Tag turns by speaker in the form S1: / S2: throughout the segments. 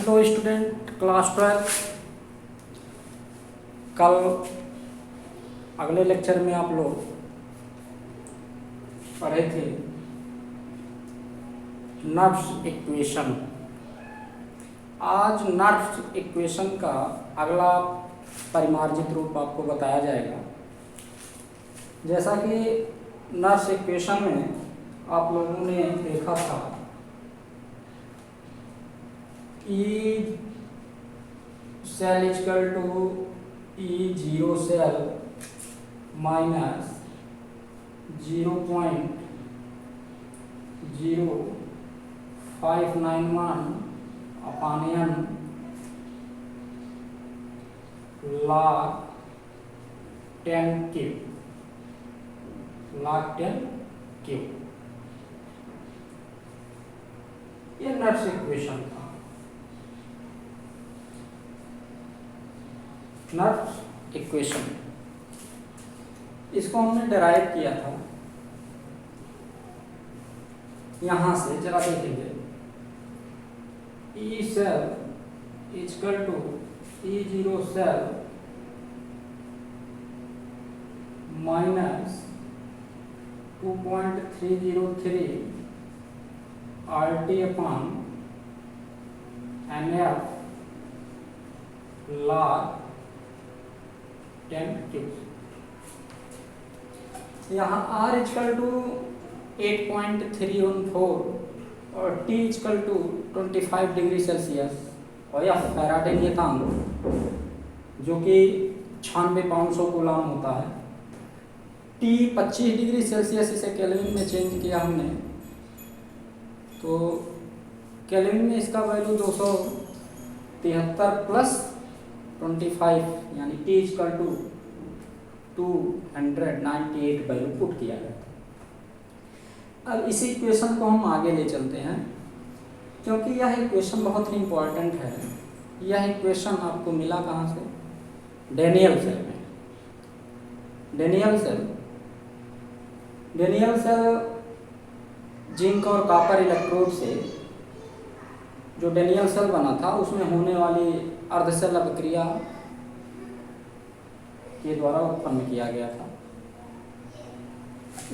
S1: Hello student class 12। कल अगले lecture में आप लोग पढ़े थे नर्व्स इक्वेशन। आज नर्व्स इक्वेशन का अगला परिमार्जित रूप आपको बताया जाएगा। जैसा कि नर्व्स इक्वेशन में आप लोगों ने देखा था E cell equal to E zero cell minus 0.0591 upon n log 10 cube. ये नर्व्स इक्वेशन था। नर्व्स इक्वेशन इसको हमने डिराइव किया था यहां से। जरा देखेंगे E cell equal to E zero cell minus 2.303 RT upon NF log 10 cube. यहाँ R इक्वल टू 8.314 और T equal to 25 degree Celsius और यह फैराडे नियतांक जो कि 96,500 कूलम होता है। T 25 डिग्री सेल्सियस, इसे केल्विन में चेंज किया हमने, तो केल्विन में इसका वैल्यू 273 प्लस 25 यानी T equal to 298 value put किया गया। अब इसी इक्वेशन को हम आगे ले चलते हैं क्योंकि यह इक्वेशन बहुत ही इम्पोर्टेंट है। यह इक्वेशन आपको मिला कहाँ से? डेनियल सेल में। डेनियल सेल जिंक और कॉपर इलेक्ट्रोड से जो डेनियल सेल बना था उसमें होने वाली अर्धसेल अभिक्रिया के द्वारा उत्पन्न किया गया था।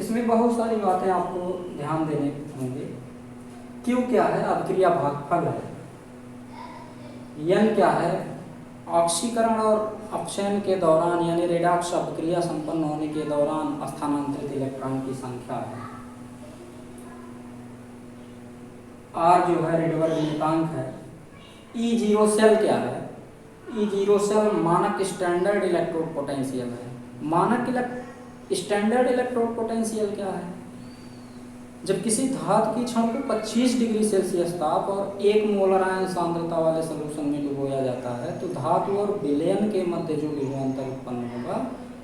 S1: इसमें बहुत सारी बातें आपको ध्यान देने होंगे। क्यू क्या है? अभिक्रिया भागफल है। एन क्या है? ऑक्सीकरण और अपचयन के दौरान यानी रेडॉक्स अभिक्रिया संपन्न होने के दौरान स्थानांतरित इलेक्ट्रॉन की संख्या है। आर जो है रेडबर्ग नियतांक है। ई जीरो सेल क्या है? ई जीरो सेल मानक स्टैंडर्ड इलेक्ट्रोड पोटेंशियल है। स्टैंडर्ड इलेक्ट्रोड पोटेंशियल क्या है? जब किसी धातु की क्षण को 25 डिग्री सेल्सियस ताप और 1 मोलर आयन सांद्रता वाले सॉल्यूशन में डुबोया जाता है तो धातु और विलयन के मध्य जो विभवांतर उत्पन्न होगा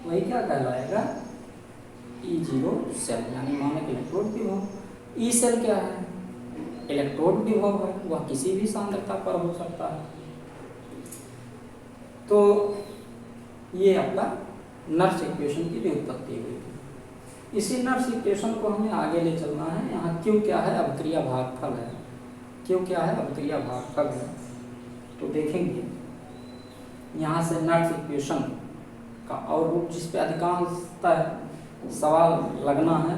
S1: वही क्या कहलाएगा? ई जीरो सेल यानी मानक इलेक्ट्रोड विभव। ई सेल क्या है? इलेक्ट्रोड विभव है, वह किसी भी सांद्रता पर हो सकता है। तो ये आपका नर्व्स इक्वेशन की भी उत्पत्ति हुई थी। इसी नर्व्स इक्वेशन को हमें आगे ले चलना है। यहाँ क्यू क्या है? अभिक्रिया भागफल है। क्यू क्या है? अभिक्रिया भागफल है। तो देखेंगे यहाँ से नर्व्स इक्वेशन का और रूप जिस पे अधिकांशतः सवाल लगना है।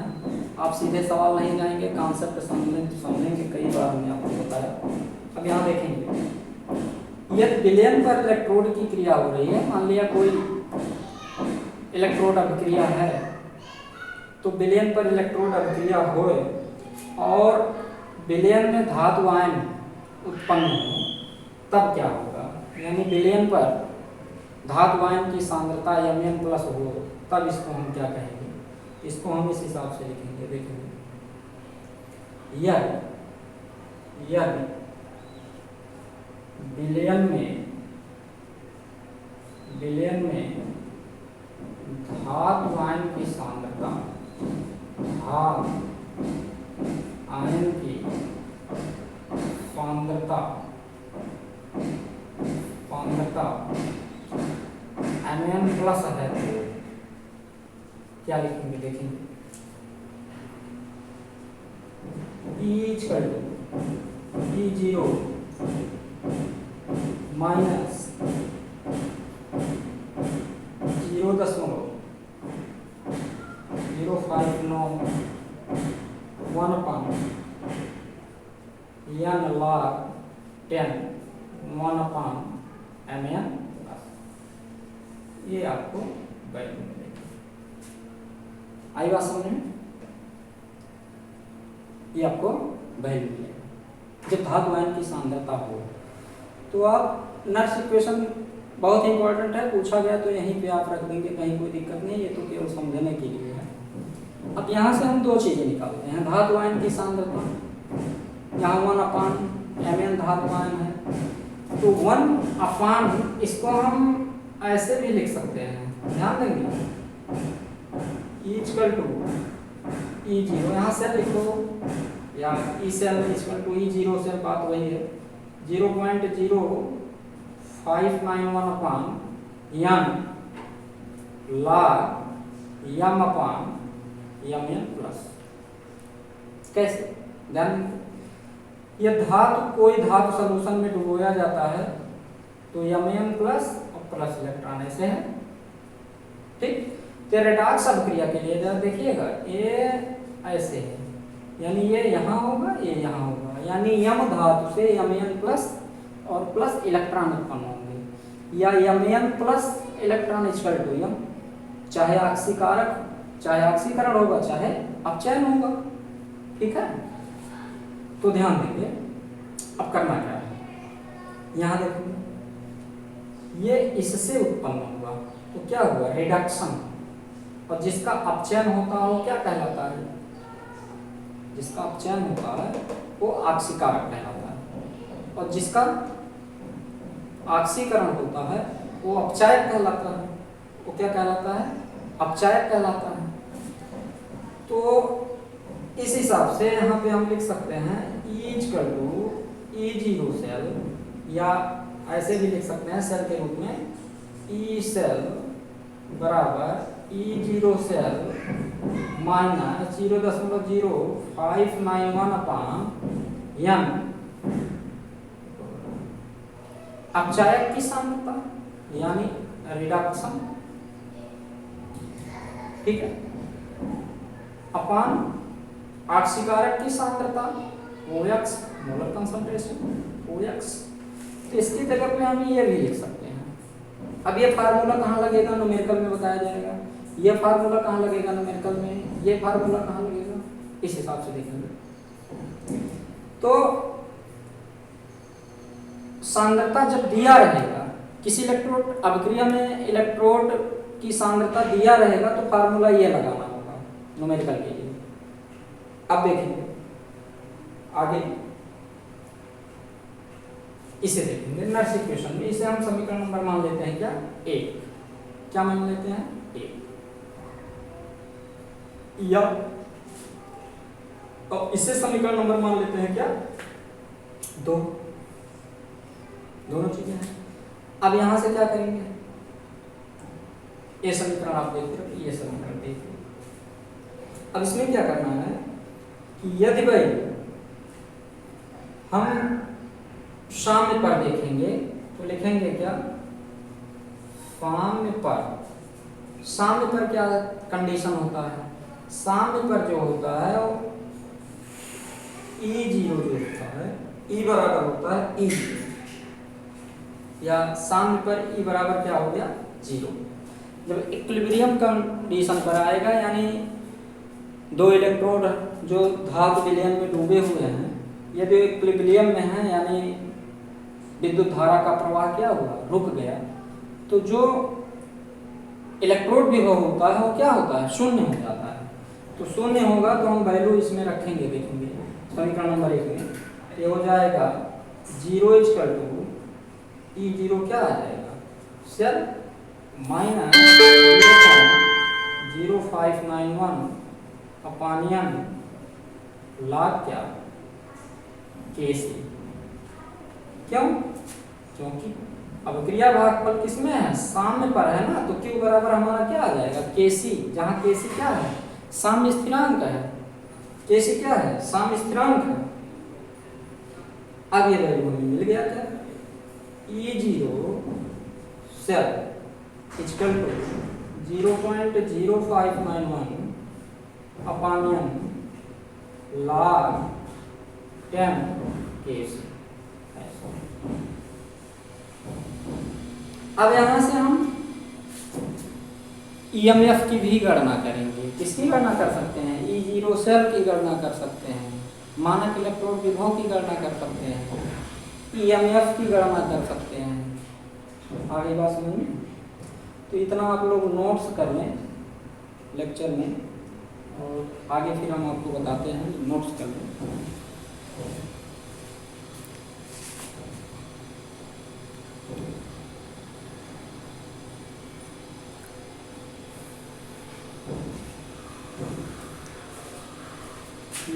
S1: आप सीधे सवाल नहीं जाएंगे, कॉन्सेप्ट समझेंगे। कई बार हमने आपको बताया। अब यहाँ देखेंगे यदि विलयन पर इलेक्ट्रोड की क्रिया हो रही है, मान लिया कोई इलेक्ट्रोड अभिक्रिया है, तो विलयन पर इलेक्ट्रोड अभिक्रिया होए और विलयन में धातु आयन उत्पन्न हो, तब क्या होगा? यानी विलयन पर धातु आयन की सांद्रता Mn प्लस हो, तब इसको हम क्या कहेंगे? इसको हम इस हिसाब से लिखेंगे। देखेंगे यदि विलयन में धातु आयन की सांद्रता Mn प्लस है तो क्या लिखेंगे? देखेंगे E zero minus 0.059 n log 10 1/mn, ये आपको वैल्यू मिलेगी। आई बात समझ में? ये आपको वैल्यू मिलेगा जब धातु आयन की सांद्रता हो। तो आप नर्स इक्वेशन बहुत इंपॉर्टेंट है, पूछा गया तो यहीं पे आप रख देंगे, कहीं कोई दिक्कत नहीं, ये तो केवल समझने के लिए है। अब यहाँ से हम दो चीजें निकालते हैं, धातु आयन की सांद्रता, यहाँ 1/mn धातु आयन है, तो 1/, इसको हम ऐसे भी लिख सकते हैं, ध्यान देंगे, E=E0, यहाँ से लिखो, या E सेल E0 से बात वही है, 0.0591/n log m/mn प्लस। कैसे? ध्यान, ये धातु, कोई धातु सॉल्यूशन में डुबोया जाता है तो Mn प्लस और प्लस इलेक्ट्रॉन ऐसे है, ठीक। तो रेडॉक्स अभिक्रिया के लिए जरा देखिएगा, ये ऐसे है, यानी ये यहाँ होगा, ये यहाँ होगा, यानी यम धातु से Mn प्लस और प्लस इलेक्ट्रॉन उत्पन्न होंगे, या Mn plus electron equal to यम, चाहे ऑक्सीकारक, चाहे ऑक्सीकरण होगा, चाहे अपचयन होगा, ठीक है। तो ध्यान देंगे, अब करना क्या है, यहाँ देखेंगे, ये इससे उत्पन्न हुआ तो क्या हुआ, रिडक्शन, और जिसका अपचयन होता है वो क्या कहलाता है, जिसका अपचयन होता है वो ऑक्सीकारक कहलाता है, और जिसका ऑक्सीकरण होता है वो अपचायक कहलाता है। वो क्या कहलाता है, अपचायक कहलाता है। तो इस हिसाब से यहाँ पे हम लिख सकते हैं E=E0 सेल, या ऐसे भी लिख सकते हैं सेल के रूप में, E सेल बराबर E0 सेल माइनस 0.0591/n अपचायक की सांद्रता, यानी रिडक्शन, ठीक है, अपान ऑक्सीकारक की सांद्रता OX, मोलर कंसंट्रेशन OX। तो इसकी जगह पे हम ये भी लिख सकते हैं। अब ये फार्मूला कहाँ लगेगा, न्यूमेरिकल में बताया जाएगा, ये फार्मूला कहाँ लगेगा न्यूमेरिकल में, ये फार्मूला कहाँ लगेगा, इस हिसाब से देखेंगे। तो सांद्रता जब दिया रहेगा, किसी इलेक्ट्रोड अभिक्रिया में इलेक्ट्रोड की सांद्रता दिया रहेगा तो फार्मूला ये लगाना होगा न्यूमेरिकल के लिए। अब देखेंगे आगे, इसे देखेंगे नर्स इक्वेशन में, इसे हम समीकरण नंबर मान लेते हैं क्या, 1। क्या मान लेते हैं, 1, या और इसे समीकरण नंबर मान लेते हैं क्या, 2। दोनों चीजें हैं। अब यहां से क्या करेंगे, ये समीकरण आप देखिए, ये समीकरण देखिए। अब इसमें क्या करना है कि यदि भाई हम साम्य पर देखेंगे तो लिखेंगे क्या, साम्य पर, साम्य पर क्या कंडीशन होता है, साम्य पर जो होता है वो E0 जो होता है, E बराबर होता है E0, या साम्य पर E बराबर क्या हो गया, 0। जब इक्विलिब्रियम कंडीशन पर आएगा, यानी दो इलेक्ट्रोड जो धातु विलयन में डूबे हुए हैं, यदि इक्विलिब्रियम में है, यानी विद्युत धारा का प्रवाह क्या हुआ, रुक गया, तो जो इलेक्ट्रोड विभव होता है वो क्या होता है, शून्य हो जाता है। तो शून्य होगा तो हम वैल्यू इसमें रखेंगे, देखेंगे समीकरण नंबर 1 में ये हो जाएगा 0=E0 क्या आ जाएगा, सेल माइनस 0.0591/n log क्या, Kc। क्यों, क्योंकि अभिक्रिया भागफल किसमें है, साम्य पर है ना, तो Q बराबर हमारा क्या आ जाएगा, Kc, जहाँ Kc क्या है, साम्य स्थिरांक है, Kc क्या है, साम्य स्थिरांक है। अब ये वैल्यू हमें मिल गया क्या, E0 cell is equal to 0.0591 upon n log 10 kc। अब यहां से हम EMF की भी गणना करेंगे। किसकी गणना कर सकते हैं? E0 सेल की गणना कर सकते हैं, मानक इलेक्ट्रोड विभव की गणना कर सकते हैं, EMF की गणना कर सकते हैं। आगे बात समझिए। तो इतना आप लोग नोट्स कर लें लेक्चर में, और आगे फिर हम आपको बताते हैं, नोट्स कर लें।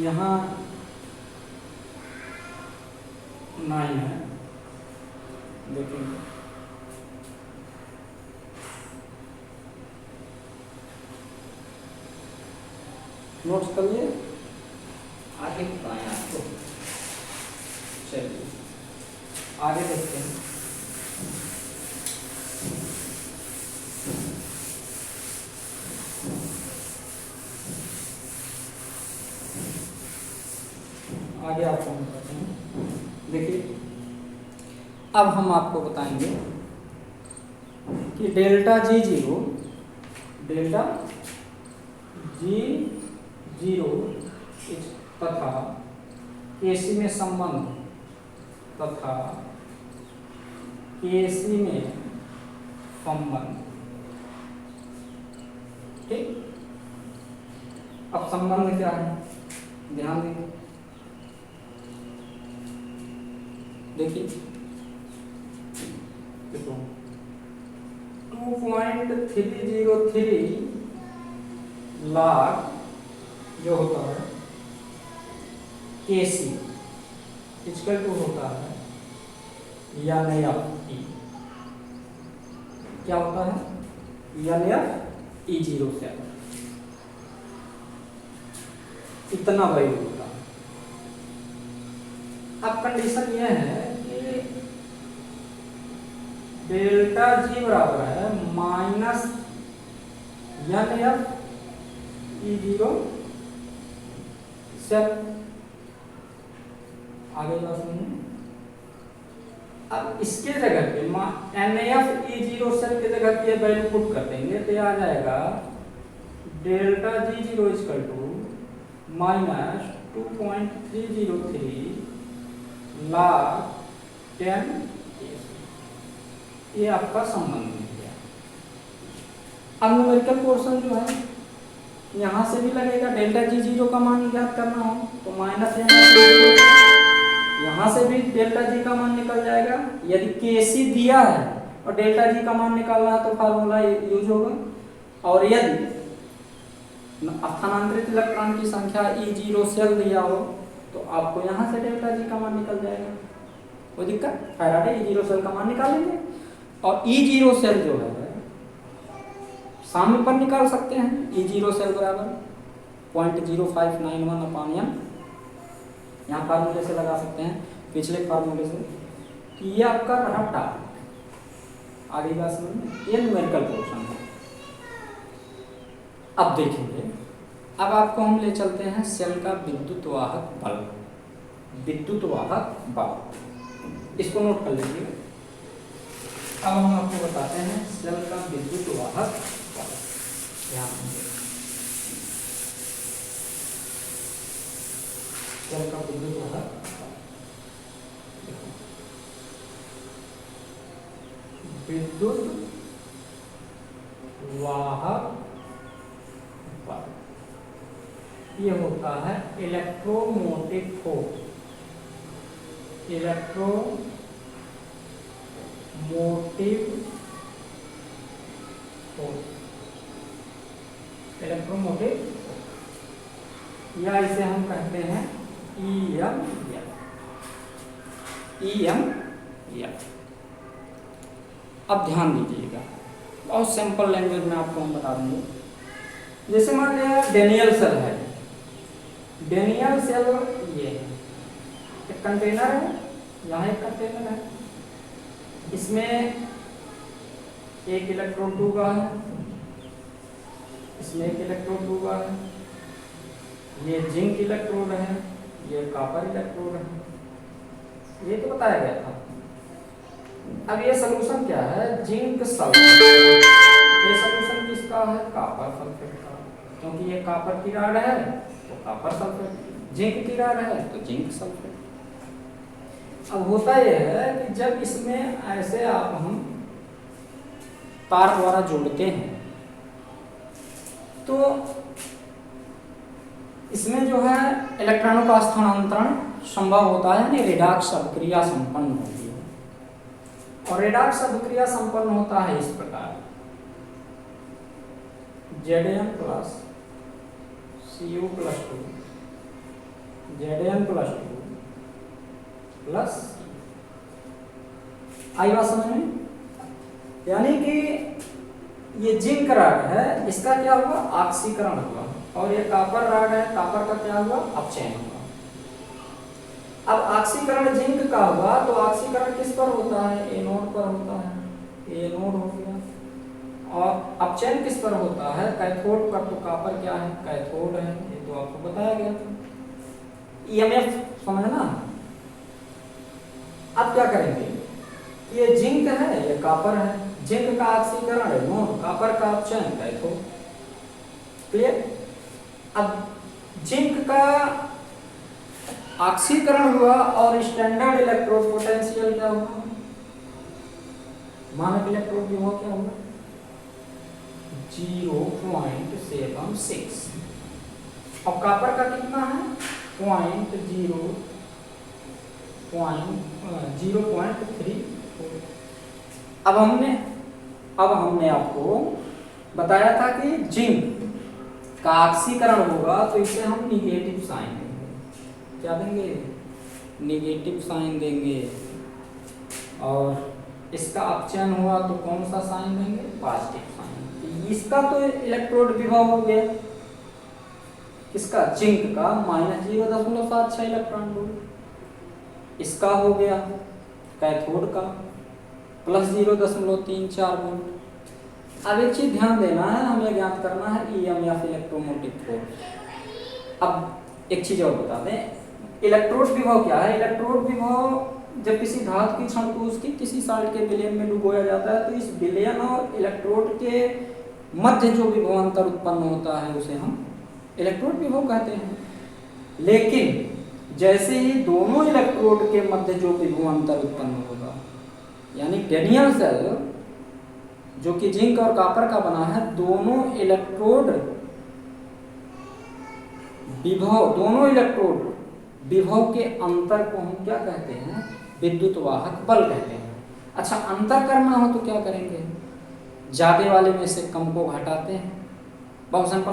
S1: यहाँ 9 है, देखेंगे। नोट्स कर लिए, आगे बताएं आपको। चलिए आगे देखते हैं। आगे आपको हम बताते हैं। देखिए, अब हम आपको बताएंगे कि डेल्टा G0 तथा Kc में संबंध तथा Kc में संबंध। ठीक, अब संबंध क्या है, ध्यान दें। देखिए, देखो 2.303 लाख जो होता है Kc इक्वल टू होता है NF क्या होता है, NF E0 सेल, इतना वैल्यू होता है। अब कंडीशन यह है कि डेल्टा G बराबर है माइनस NF E0 सेल। आगे बात सुनिए। अब इसके जगह पे NF E0 सेल के जगह पे वैल्यू पुट कर देंगे तो आ जाएगा delta G0 equal to minus 2.303 log 10। ये आपका संबंध मिल गया। अब न्यूमेरिकल पोर्शन जो है यहाँ से भी लगेगा। डेल्टा G0 का मान ज्ञात करना हो तो माइनस यहाँ से भी डेल्टा G का मान निकल जाएगा। यदि Kc दिया है और डेल्टा G का मान निकालना है तो फार्मूला यूज होगा। और यदि स्थानांतरित इलेक्ट्रॉन की संख्या E0 सेल दिया हो तो आपको यहाँ से डेल्टा G का मान निकल जाएगा। कोई दिक्कत? फैराडे E0 सेल का मान निकालेंगे और E0 सेल जो है सामने पर निकाल सकते हैं। E0 सेल बराबर 0.0591 अपॉन n, यहाँ फार्मूले से लगा सकते हैं, पिछले फार्मूले से। कि ये आपका रहा टॉपिक। आगे बात समझ, ये न्यूमेरिकल पोर्शन है। अब देखेंगे, अब आपको हम ले चलते हैं सेल का विद्युत वाहक बल। विद्युत वाहक बल, इसको नोट कर लीजिए। अब हम आपको बताते हैं सेल का विद्युत वाहक बल। ध्यान देंगे, सेल का विद्युत वाहक विद्युत वाहक बल ये होता है electromotive force. Electromotive force, electromotive, या इसे हम कहते हैं EMF। अब ध्यान दीजिएगा, बहुत सिंपल लैंग्वेज में आपको हम बता देंगे। जैसे मान लिया डेनियल सेल है। डेनियल सेल ये एक कंटेनर है, यहाँ एक कंटेनर है। इसमें एक इलेक्ट्रॉन डूबा है, इसमें एक इलेक्ट्रॉन डूबा है, ये जिंक इलेक्ट्रोड है, ये कॉपर इलेक्ट्रोड है, ये तो बताया गया था। अब ये सॉल्यूशन क्या है, जिंक सल्फेट। ये सॉल्यूशन किसका है, कॉपर सल्फेट का, क्योंकि ये कॉपर की रॉड है तो कॉपर सल्फेट, जिंक की रॉड है तो जिंक सल्फेट। अब होता यह है कि जब इसमें ऐसे आप हम तार द्वारा जोड़ते हैं तो इसमें जो है इलेक्ट्रॉनों का स्थानांतरण संभव होता है, यानी रेडॉक्स अभिक्रिया संपन्न होती है। और रेडॉक्स अभिक्रिया संपन्न होता है इस प्रकार, Zn plus Cu plus 2 Zn plus 2 plus, आई बात समझ में? यानी कि ये जिंक रॉड है, इसका क्या हुआ, ऑक्सीकरण हुआ, और ये कॉपर रॉड है, कॉपर का क्या हुआ, अपचयन हुआ। अब ऑक्सीकरण जिंक का हुआ तो ऑक्सीकरण किस पर होता है, एनोड पर होता है, एनोड हो गया। और अपचयन किस पर होता है, कैथोड पर, तो कॉपर क्या है, कैथोड है, ये तो आपको बताया गया था। ईएमएफ समझना। अब क्या करेंगे, ये जिंक है, ये कॉपर है, जिंक का ऑक्सीकरण एनोड, कॉपर का अपचयन कैथोड, क्लियर। अब जिंक का ऑक्सीकरण हुआ और स्टैंडर्ड इलेक्ट्रोड पोटेंशियल क्या हुआ, मानक इलेक्ट्रोड विभव क्या हुआ, 0.76। और कॉपर का कितना है, 0.34। अब हमने आपको बताया था कि जिंक का ऑक्सीकरण होगा तो इसे हम निगेटिव साइन देंगे, क्या देंगे, निगेटिव साइन देंगे। और इसका अपचयन हुआ तो कौन सा साइन देंगे, पॉजिटिव साइन। इसका तो इलेक्ट्रोड विभव हो गया, किसका, जिंक का, -0.76 इलेक्ट्रॉन वोल्ट। इसका हो गया कैथोड का +0.34 वोल्ट। अब एक चीज ध्यान देना है, हमें ज्ञात करना है ईएमएफ, इलेक्ट्रोमोटिव फोर्स। अब एक चीज और बता दें, इलेक्ट्रोड विभव क्या है, इलेक्ट्रोड विभव जब किसी धातु की क्षण को उसकी किसी साल्ट के विलयन में डुबोया जाता है तो इस विलयन और इलेक्ट्रोड के मध्य जो विभवांतर उत्पन्न होता है उसे हम इलेक्ट्रोड विभव कहते हैं। लेकिन जैसे ही दोनों इलेक्ट्रोड के मध्य जो विभवांतर उत्पन्न होगा, यानी डैनियल सेल जो कि जिंक और कॉपर का बना है, दोनों इलेक्ट्रोड विभव के अंतर को हम क्या कहते हैं, विद्युत वाहक बल कहते हैं। अच्छा, अंतर करना हो तो क्या करेंगे, ज्यादा वाले में से कम को घटाते हैं। बहुत सिंपल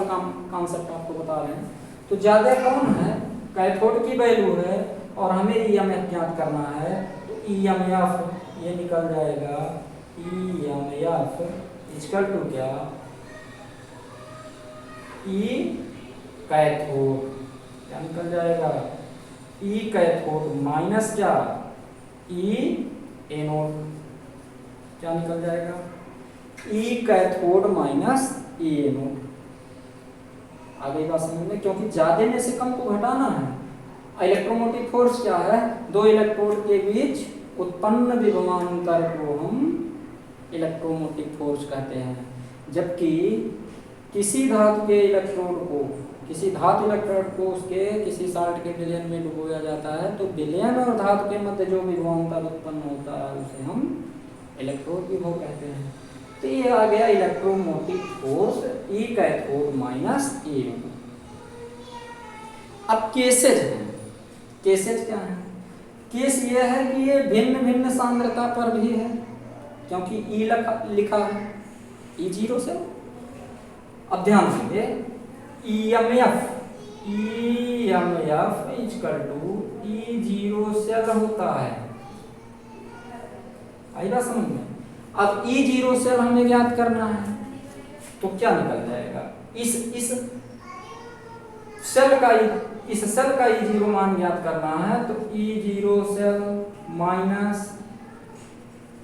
S1: कॉन्सेप्ट आपको बता रहे हैं। तो ज्यादा कौन है, कैथोड की वैल्यू है, और हमें ईएमएफ ज्ञात करना है, तो ईएमएफ ये निकल जाएगा, ईएमएफ इक्वल टू क्या, ई कैथोड, क्या निकल जाएगा, ई कैथोड माइनस क्या, ई एनोड, क्या निकल जाएगा, ई कैथोड माइनस ई एनोड। आगे बात समझ में, क्योंकि ज्यादा में से कम को घटाना है। इलेक्ट्रोमोटिव फोर्स क्या है, दो इलेक्ट्रोड के बीच उत्पन्न विभवांतर को हम इलेक्ट्रोमोटिव फोर्स कहते हैं। जबकि किसी धातु के इलेक्ट्रोड को, किसी धातु इलेक्ट्रोड को उसके किसी साल्ट के विलयन में डुबोया जाता है तो विलयन और धातु के मध्य जो विभवांतर उत्पन्न होता है उसे हम इलेक्ट्रोड विभव कहते हैं। तो ये आ गया electromotive force, E cathode minus E anode. अब केसेज है, केसेज क्या है, केस ये है कि ये भिन्न भिन्न सांद्रता पर भी है, क्योंकि ई लिखा है E0 से। अब ध्यान देंगे, EMF equal to E0 cell होता है, आई बात समझ में। अब E0 सेल हमें ज्ञात करना है तो क्या निकल जाएगा, इस सेल का E0 मान ज्ञात करना है तो E0 cell minus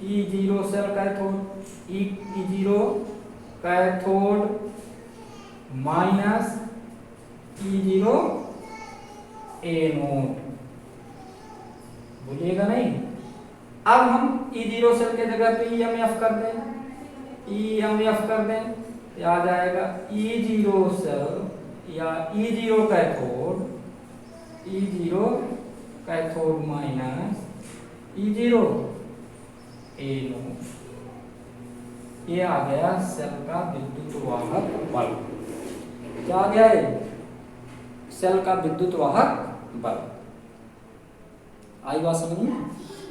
S1: E0 cell cathode, E0 cathode minus E0 anode, भूलिएगा नहीं। अब हम E0 सेल के जगह पे EMF कर दें, EMF कर दें, आ जाएगा E0 सेल या E0 cathode minus E0 anode. ये आ गया सेल का विद्युत वाहक बल। क्या आ गया है? सेल का विद्युत वाहक बल। आई बात समझ में?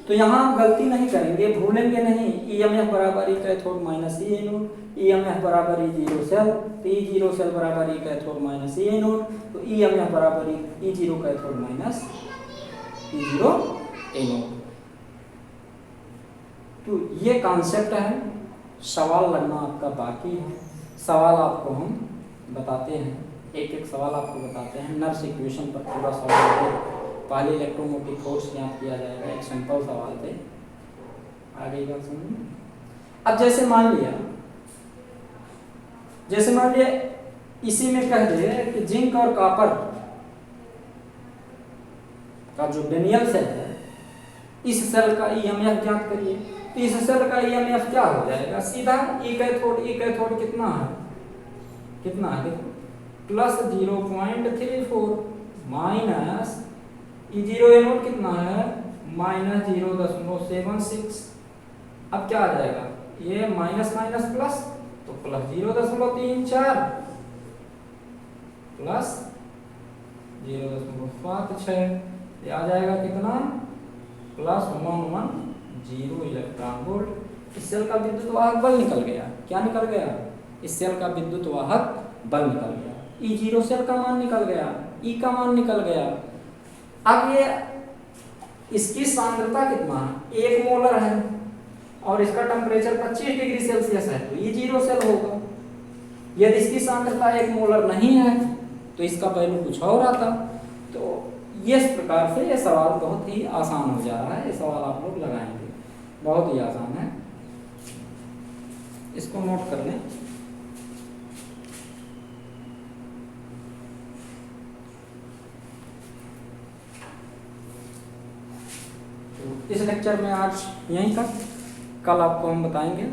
S1: तो यहाँ आप गलती नहीं करेंगे, भूलेंगे नहीं। EMF बराबर E cathode minus E anode, EMF बराबर E0 सेल, तो E0 सेल बराबर E cathode minus E anode, तो EMF बराबर E0 cathode minus E0 anode. तो ये कॉन्सेप्ट है। सवाल लगना आपका बाकी है। सवाल आपको हम बताते हैं, एक एक सवाल आपको बताते हैं। नर्स इक्वेशन पर पूरा सवाल है। पहले इलेक्ट्रोमोटिव फोर्स याद किया जाएगा, एक सिंपल सवाल थे। आगे बात समझिए। अब जैसे मान लिया इसी में कह दे कि जिंक और कॉपर का जो डेनियल सेल है, इस सेल का EMF ज्ञात करिए। तो इस सेल का EMF क्या हो जाएगा? सीधा E कैथोड कितना है देखो, प्लस 0.34 माइनस E0 एनोड कितना है, माइनस 0.76। अब क्या आ जाएगा? ये माइनस माइनस प्लस, तो प्लस 0.34 प्लस 0.56, ये आ जाएगा कितना, प्लस 110 इलेक्ट्रॉन वोल्ट। इस सेल का विद्युत वाहक बल निकल गया। क्या निकल गया? इस सेल का विद्युत वाहक बल निकल गया। E0 सेल का मान निकल गया, E का मान निकल गया। अब ये इसकी सांद्रता कितना है? 1 मोलर है और इसका टेम्परेचर 25 डिग्री सेल्सियस है, तो E0 सेल होगा। यदि इसकी सांद्रता 1 मोलर नहीं है तो इसका वैल्यू कुछ और आता। तो इस प्रकार से ये सवाल बहुत ही आसान हो जा रहा है। ये सवाल आप लोग लगाएंगे, बहुत ही आसान है, इसको नोट कर लें। तो इस लेक्चर में आज यहीं तक। कल आपको हम बताएंगे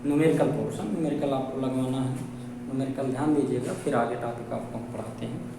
S1: न्यूमेरिकल पोर्शन। न्यूमेरिकल आपको लगवाना है, न्यूमेरिकल ध्यान दीजिएगा, फिर आगे टॉपिक आपको हम पढ़ाते हैं।